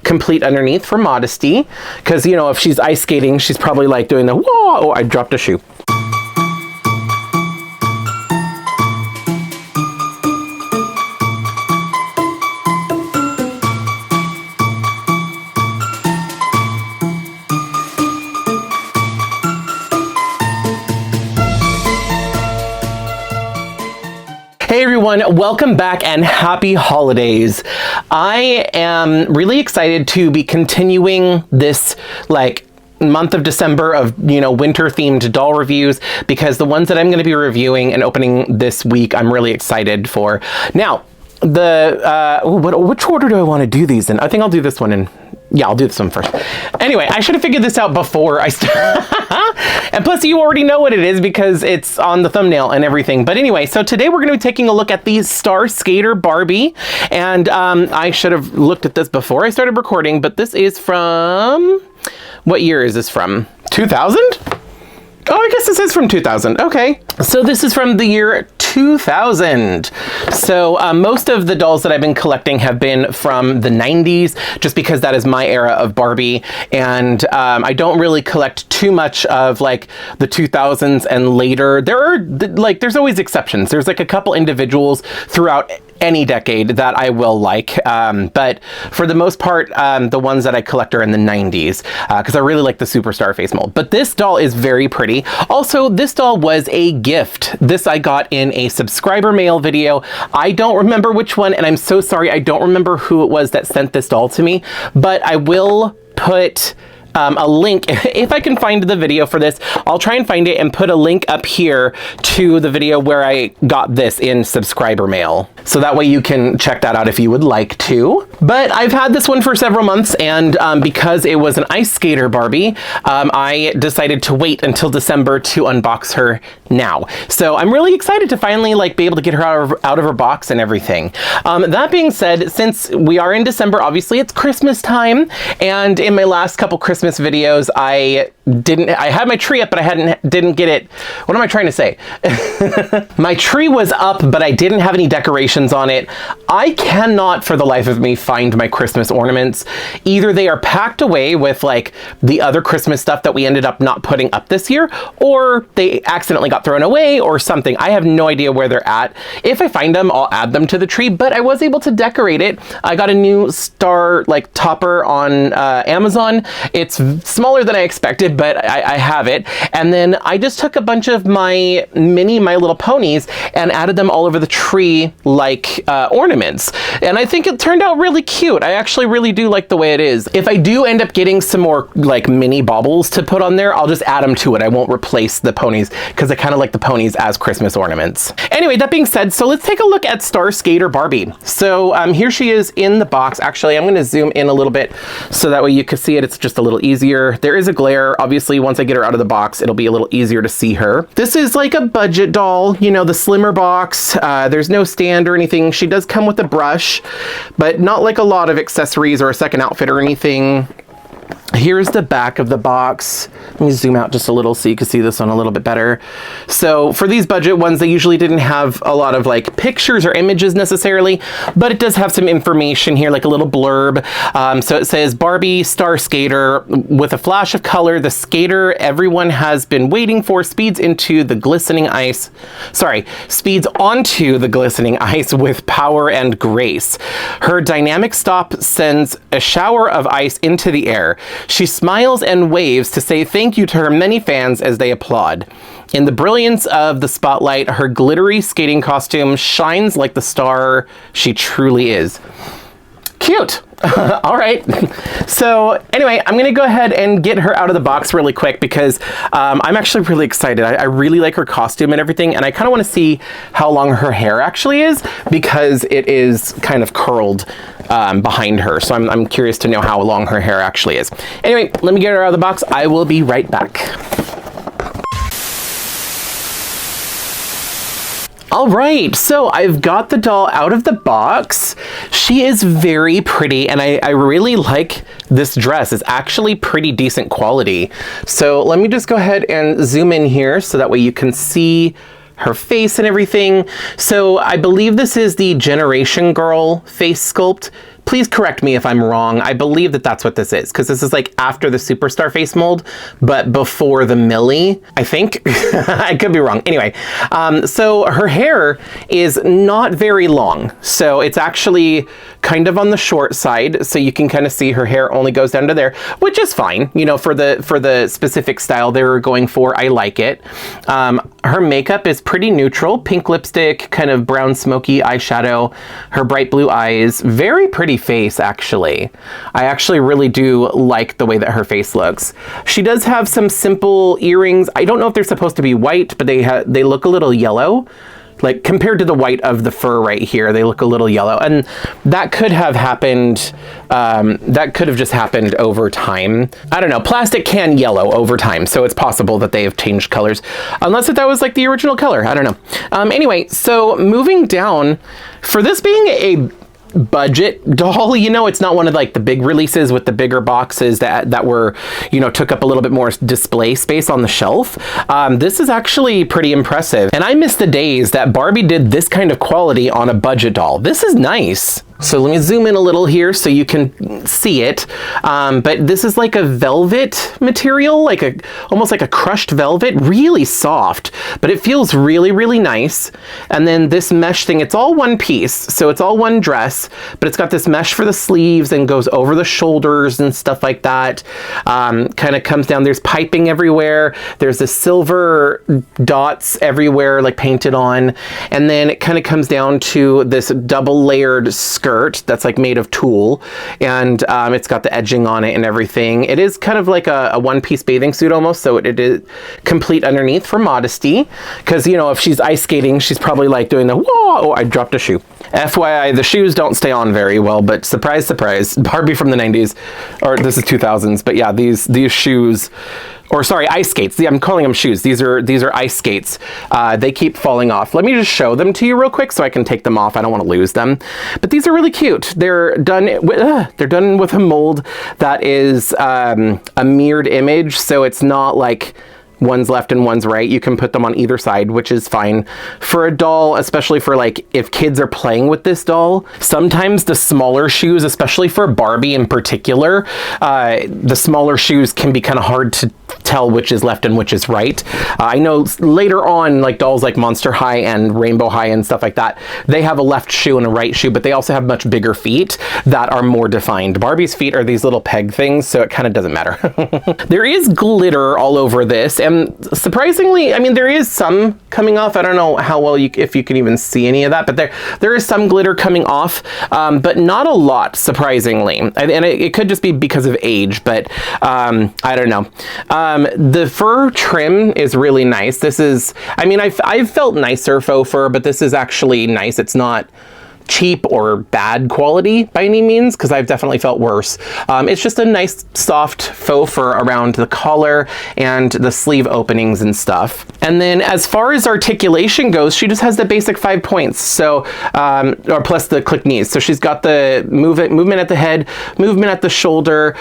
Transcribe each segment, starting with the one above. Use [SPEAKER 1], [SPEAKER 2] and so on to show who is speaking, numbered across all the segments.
[SPEAKER 1] complete underneath for modesty. Because, you know, if she's ice skating, she's probably like doing the, whoa, oh, I dropped a shoe. Hey everyone, welcome back and happy holidays. I am really excited to be continuing this month of December of, you know, winter themed doll reviews, because the ones that I'm going to be reviewing and opening this week, I'm really excited for. Now, which order do I want to do these in? I think I'll do this one in. Yeah, I'll do this one first. Anyway, I should have figured this out before I and plus you already know what it is because it's on the thumbnail and everything. But anyway, so today we're going to be taking a look at the Star Skater Barbie. And I should have looked at this before I started recording, but this is from... What year is this from? 2000? Oh, I guess this is from 2000. Okay. So this is from the year 2000. So most of the dolls that I've been collecting have been from the 90s, just because that is my era of Barbie. And I don't really collect too much of like the 2000s and later. There are there's always exceptions. There's like a couple individuals throughout any decade that I will like, but for the most part, the ones that I collect are in the 90s, because I really like the Superstar face mold. But this doll is very pretty. Also, this doll was a gift. This I got in a subscriber mail video. I don't remember which one, and I'm so sorry, I don't remember who it was that sent this doll to me, but I will put a link, if I can find the video for this, I'll try and find it and put a link up here to the video where I got this in subscriber mail. So that way you can check that out if you would like to. But I've had this one for several months, and because it was an ice skater Barbie, I decided to wait until December to unbox her now. So I'm really excited to finally be able to get her out of her box and everything. That being said, since we are in December, obviously it's Christmas time, and in my last couple Christmas videos, I had my tree up, but I didn't get it. What am I trying to say? My tree was up, but I didn't have any decorations on it. I cannot for the life of me find my Christmas ornaments. Either they are packed away with the other Christmas stuff that we ended up not putting up this year, or they accidentally got thrown away or something. I have no idea where they're at. If I find them, I'll add them to the tree, but I was able to decorate it. I got a new star topper on Amazon. It's smaller than I expected, but I have it. And then I just took a bunch of my mini My Little Ponies and added them all over the tree like ornaments. And I think it turned out really cute. I actually really do like the way it is. If I do end up getting some more mini baubles to put on there, I'll just add them to it. I won't replace the ponies because I kind of like the ponies as Christmas ornaments. Anyway, that being said, so let's take a look at Star Skater Barbie. So here she is in the box. Actually, I'm going to zoom in a little bit so that way you can see it. It's just a little easier. There is a glare. Obviously, once I get her out of the box, it'll be a little easier to see her. This is like a budget doll, you know, the slimmer box. There's no stand or anything. She does come with a brush, but not like a lot of accessories or a second outfit or anything. Here's the back of the box. Let me zoom out just a little so you can see this one a little bit better. So for these budget ones, they usually didn't have a lot of pictures or images necessarily, but it does have some information here, like a little blurb. So it says Barbie Star Skater with a flash of color, the skater everyone has been waiting for speeds onto the glistening ice with power and grace. Her dynamic stop sends a shower of ice into the air. She smiles and waves to say thank you to her many fans as they applaud. In the brilliance of the spotlight, her glittery skating costume shines like the star she truly is. Cute. All right. So anyway, I'm going to go ahead and get her out of the box really quick because I'm actually really excited. I really like her costume and everything, and I kind of want to see how long her hair actually is because it is kind of curled behind her. So I'm curious to know how long her hair actually is. Anyway, let me get her out of the box. I will be right back. All right, so I've got the doll out of the box. She is very pretty, and I really like this dress. It's actually pretty decent quality. So let me just go ahead and zoom in here so that way you can see her face and everything. So I believe this is the Generation Girl face sculpt, Please correct me if I'm wrong. I believe that that's what this is, because this is like after the Superstar face mold, but before the Millie, I think. I could be wrong. Anyway, so her hair is not very long. So it's actually kind of on the short side. So you can kind of see her hair only goes down to there, which is fine. You know, for the specific style they were going for, I like it. Her makeup is pretty neutral. Pink lipstick, kind of brown smoky eyeshadow, her bright blue eyes. Very pretty face, actually. I actually really do like the way that her face looks. She does have some simple earrings. I don't know if they're supposed to be white, but they look a little yellow. Like, compared to the white of the fur right here, they look a little yellow. And that could have happened, that could have just happened over time. I don't know, plastic can yellow over time, so it's possible that they have changed colors. Unless that was like the original color, I don't know. Anyway, so moving down, for this being a budget doll, you know, it's not one of like the big releases with the bigger boxes that were, you know, took up a little bit more display space on the shelf. This is actually pretty impressive, and I miss the days that Barbie did this kind of quality on a budget doll. This is nice. So let me zoom in a little here so you can see it. But this is like a velvet material, like almost like a crushed velvet, really soft, but it feels really, really nice. And then this mesh thing, it's all one piece. So it's all one dress, but it's got this mesh for the sleeves and goes over the shoulders and stuff like that. Kind of comes down, there's piping everywhere. There's the silver dots everywhere, like painted on. And then it kind of comes down to this double layered skirt that's like made of tulle, and it's got the edging on it and everything. It is kind of like a one-piece bathing suit almost, so it is complete underneath for modesty, because, you know, if she's ice skating, she's probably like doing the whoa, oh, I dropped a shoe. FYI, the shoes don't stay on very well, but surprise, surprise, Barbie from the 90s, or this is 2000s, but yeah, these shoes, or sorry, ice skates. I'm calling them shoes. These are ice skates. They keep falling off. Let me just show them to you real quick so I can take them off. I don't want to lose them. But these are really cute. They're done with a mold that is a mirrored image, so it's not like one's left and one's right. You can put them on either side, which is fine. For a doll, especially for like if kids are playing with this doll, sometimes the smaller shoes, especially for Barbie in particular, the smaller shoes can be kind of hard to tell which is left and which is right. I know later on, like dolls like Monster High and Rainbow High and stuff like that, they have a left shoe and a right shoe, but they also have much bigger feet that are more defined. Barbie's feet are these little peg things, so it kind of doesn't matter. There is glitter all over this, and surprisingly, I mean, there is some coming off. I don't know how well if you can even see any of that, but there is some glitter coming off, but not a lot, surprisingly. And it could just be because of age, but I don't know. The fur trim is really nice. This is, I mean, I've felt nicer faux fur, but this is actually nice. It's not cheap or bad quality by any means, because I've definitely felt worse. It's just a nice soft faux fur around the collar and the sleeve openings and stuff. And then as far as articulation goes, she just has the basic 5 points, so or plus the click knees. So she's got the movement at the head, movement at the shoulder,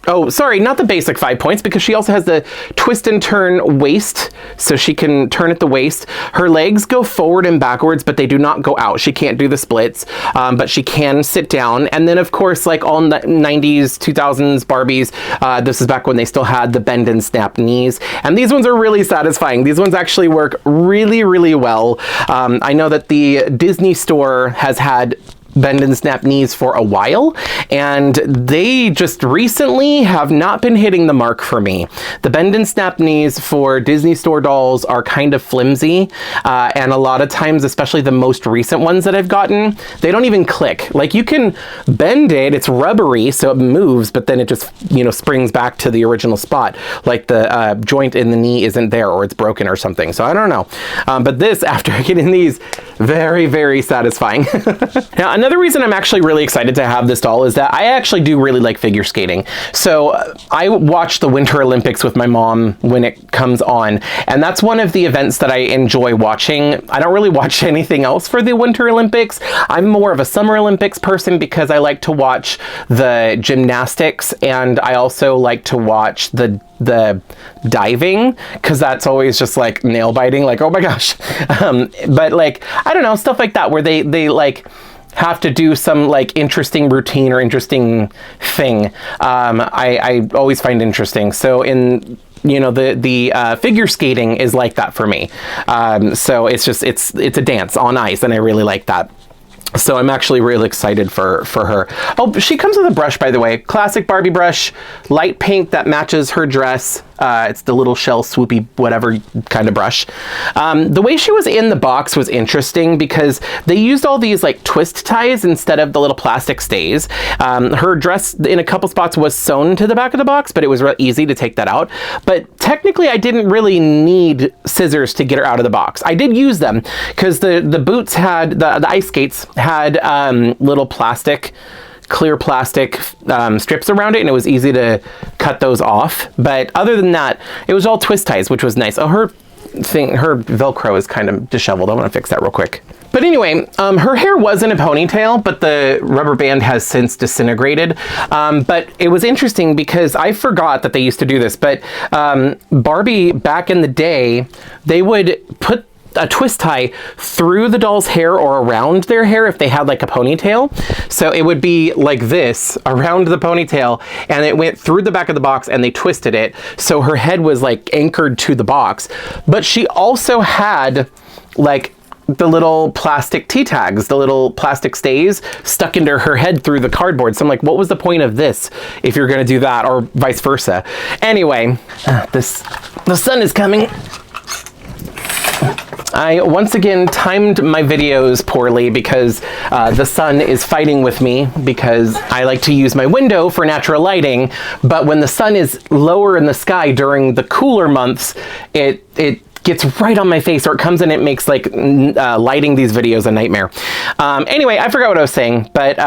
[SPEAKER 1] oh, sorry, not the basic 5 points, because she also has the twist and turn waist, so she can turn at the waist. Her legs go forward and backwards, but they do not go out. She can't do the splits, but she can sit down. And then, of course, like all 90s, 2000s Barbies, this is back when they still had the bend and snap knees. And these ones are really satisfying. These ones actually work really, really well. I know that the Disney store has had bend and snap knees for a while, and they just recently have not been hitting the mark for me. The bend and snap knees for Disney store dolls are kind of flimsy, and a lot of times, especially the most recent ones that I've gotten, they don't even click. Like, you can bend it, it's rubbery, so it moves, but then it just, you know, springs back to the original spot. Like the joint in the knee isn't there, or it's broken or something. So I don't know. But this, after getting these, very, very satisfying. Now, another reason I'm actually really excited to have this doll is that I actually do really like figure skating. So I watch the Winter Olympics with my mom when it comes on, and that's one of the events that I enjoy watching. I don't really watch anything else for the Winter Olympics. I'm more of a Summer Olympics person because I like to watch the gymnastics, and I also like to watch the diving, because that's always just like nail biting, like, oh my gosh. But like, I don't know, stuff like that where they like have to do some like interesting routine or interesting thing, I always find interesting. So in the figure skating is like that for me. So it's a dance on ice, and I really like that. So I'm actually really excited for her. Oh, she comes with a brush, by the way. Classic Barbie brush, light pink that matches her dress. It's the little shell swoopy whatever kind of brush. The way she was in the box was interesting because they used all these like twist ties instead of the little plastic stays. Her dress in a couple spots was sewn to the back of the box, but it was real easy to take that out. But technically I didn't really need scissors to get her out of the box. I did use them because the boots had, the ice skates had little clear plastic strips around it, and it was easy to cut those off. But other than that, it was all twist ties, which was nice. Oh, her Velcro is kind of disheveled. I want to fix that real quick. But anyway, her hair was in a ponytail, but the rubber band has since disintegrated. But it was interesting because I forgot that they used to do this, but Barbie back in the day, they would put a twist tie through the doll's hair or around their hair if they had like a ponytail. So it would be like this around the ponytail, and it went through the back of the box, and they twisted it so her head was like anchored to the box. But she also had like the little plastic T-tags, the little plastic stays stuck into her head through the cardboard. So I'm like, what was the point of this if you're gonna do that, or vice versa? Anyway, the sun is coming. I once again timed my videos poorly because the sun is fighting with me because I like to use my window for natural lighting, but when the sun is lower in the sky during the cooler months, it gets right on my face, or it comes in, it makes like lighting these videos a nightmare. Anyway, I forgot what I was saying, but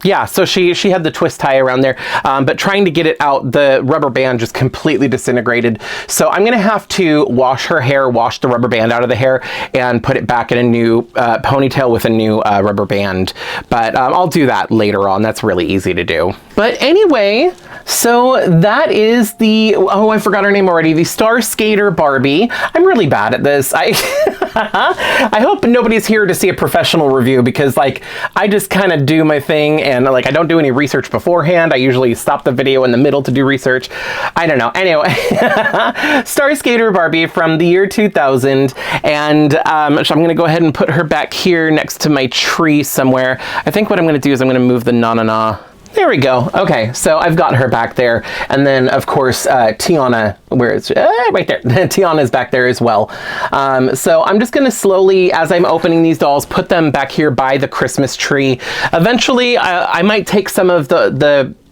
[SPEAKER 1] yeah, so she had the twist tie around there, but trying to get it out, the rubber band just completely disintegrated. So I'm gonna have to wash her hair, wash the rubber band out of the hair, and put it back in a new ponytail with a new rubber band. But I'll do that later on. That's really easy to do. But anyway, so that is the, oh, I forgot her name already, the Star Skater Barbie. I'm really bad at this. I hope nobody's here to see a professional review, because like I just kind of do my thing, and like I don't do any research beforehand. I usually stop the video in the middle to do research. I don't know. Anyway, Star Skater Barbie from the year 2000, and so I'm gonna go ahead and put her back here next to my tree somewhere. I think what I'm gonna do is I'm gonna move the na-na-na. There we go. Okay, so I've got her back there. And then, of course, Tiana, where is right there. Tiana's back there as well. So I'm just going to slowly, as I'm opening these dolls, put them back here by the Christmas tree. Eventually, I might take some of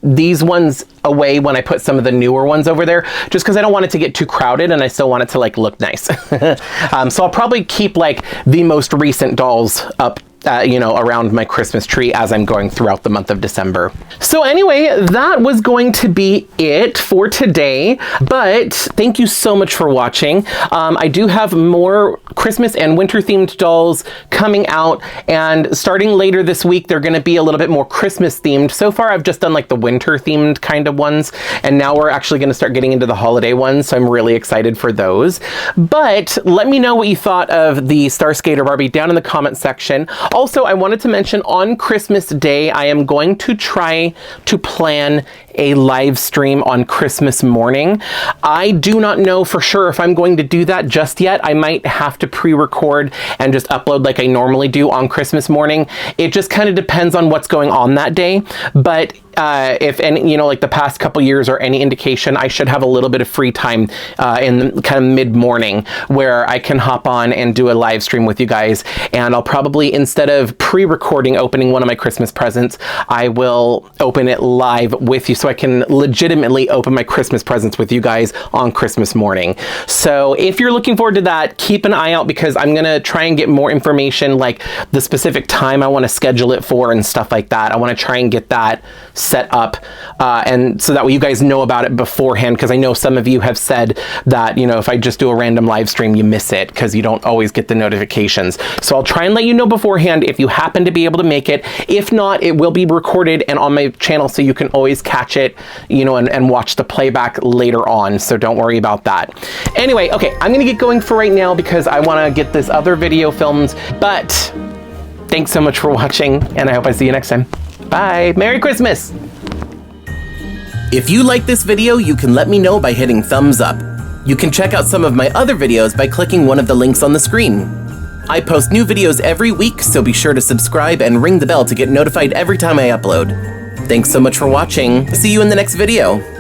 [SPEAKER 1] these ones away when I put some of the newer ones over there, just because I don't want it to get too crowded, and I still want it to like look nice. So I'll probably keep like the most recent dolls up around my Christmas tree as I'm going throughout the month of December. So anyway, that was going to be it for today, but thank you so much for watching. I do have more Christmas and winter themed dolls coming out, and starting later this week, they're going to be a little bit more Christmas themed. So far, I've just done like the winter themed kind of ones, and now we're actually going to start getting into the holiday ones, so I'm really excited for those. But let me know what you thought of the Star Skater Barbie down in the comment section. Also, I wanted to mention on Christmas Day, I am going to try to plan a live stream on Christmas morning. I do not know for sure if I'm going to do that just yet. I might have to pre-record and just upload like I normally do on Christmas morning. It just kind of depends on what's going on that day. But if any, like the past couple years are any indication, I should have a little bit of free time in kind of mid-morning where I can hop on and do a live stream with you guys. And I'll probably, instead of pre-recording opening one of my Christmas presents, I will open it live with you so I can legitimately open my Christmas presents with you guys on Christmas morning. So if you're looking forward to that, keep an eye out, because I'm gonna try and get more information, like the specific time I want to schedule it for and stuff like that. I want to try and get that set up, and so that way you guys know about it beforehand, because I know some of you have said that, if I just do a random live stream, you miss it because you don't always get the notifications. So I'll try and let you know beforehand if you happen to be able to make it. If not, it will be recorded and on my channel, so you can always catch it, and watch the playback later on. So don't worry about that. Anyway, okay, I'm gonna get going for right now because I want to get this other video filmed, but Thanks so much for watching, and I hope I see you next time. Bye. Merry Christmas. If you like this video, you can let me know by hitting thumbs up. You can check out some of my other videos by clicking one of the links on the screen. I post new videos every week, so be sure to subscribe and ring the bell to get notified every time I upload. Thanks so much for watching. See you in the next video.